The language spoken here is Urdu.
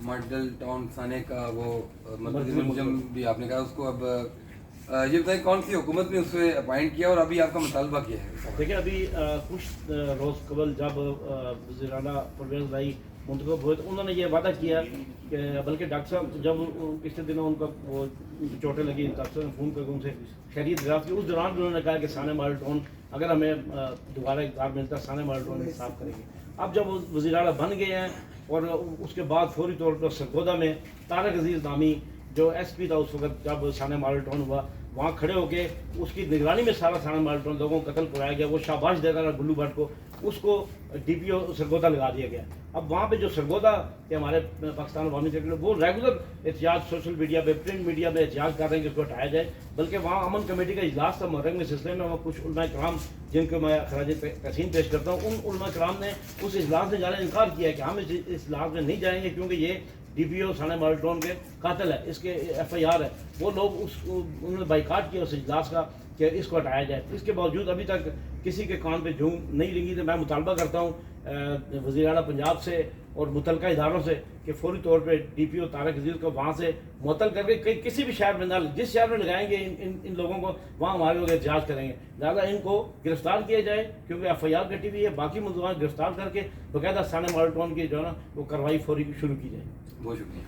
ماڈل ٹاؤن تھانے کا وہ مرکزی منظم بھی آپ نے کہا اس کو، اب یہ بتائیں کون سی حکومت نے اس سے اپائنٹ کیا اور ابھی آپ کا مطالبہ کیا ہے؟ دیکھیں ابھی کچھ روز قبل جب وزیر اعلیٰ پرویز لائی منتخب ہوئے تو انہوں نے یہ وعدہ کیا کہ بلکہ ڈاکٹر صاحب جب پچھلے دنوں ان کا وہ چوٹیں لگی، ڈاکٹر صاحب نے فون کر کے ان سے خیریت دریافت کی، اس دوران بھی انہوں نے کہا کہ ثانیہ ماڈل ٹاؤن اگر ہمیں دوبارہ اقتدار ملتا ہے ثانیہ ماڈل ٹاؤن صاف کریں گے۔ اب جب وہ وزیر اعلیٰ بن گئے ہیں اور اس کے بعد فوری طور پر سرگودا میں طارق عزیز نامی جو ایس پی تھا اس وقت جب ثانیہ ماڈل ٹاؤن ہوا، وہاں کھڑے ہو کے اس کی نگرانی میں سارا ثانیہ ماڈل ٹاؤن لوگوں کو قتل کرایا گیا، وہ شاباش دیتا رہا گلو بھٹ کو، اس کو ڈی پی او سرگودا لگا دیا گیا۔ اب وہاں پہ جو سرگودا کے ہمارے پاکستان عوامی سیکرٹری وہ ریگولر احتجاج سوشل میڈیا پہ پرنٹ میڈیا پہ احتجاج کر رہے ہیں کہ اس کو ہٹایا جائے، بلکہ وہاں امن کمیٹی کا اجلاس تھا محرم کے سلسلے میں، وہاں کچھ علماء کرام جن کو میں خراج تحسین پیش کرتا ہوں، ان علماء کرام نے اس اجلاس میں جانے انکار کیا ہے کہ ہم اس اجلاس میں نہیں جائیں گے کیونکہ یہ ڈی پی او ثانیہ ماڈل ٹاؤن کے قاتل ہے، اس کے ایف آئی آر ہے۔ وہ لوگ انہوں نے بائیکاٹ کیا اس اجلاس کا کہ اس کو ہٹایا جائے۔ اس کے باوجود ابھی تک کسی کے کان پہ جوں نہیں رنگی، تو میں مطالبہ کرتا ہوں وزیر اعلیٰ پنجاب سے اور متعلقہ اداروں سے کہ فوری طور پہ ڈی پی او طارق عزیز کو وہاں سے معطل کر کے کسی بھی شہر میں نہ، جس شہر میں لگائیں گے ان لوگوں کو وہاں ہمارے لوگ احتجاج کریں گے، لہٰذا ان کو گرفتار کیا جائے کیونکہ ایف آئی آر کٹی ہوئی ہے، باقی ملزمان گرفتار کر کے باقاعدہ ثانیہ ماڈل ٹاؤن کی جو ہے نا وہ کارروائی فوری شروع کی جائے۔ بہت شکریہ۔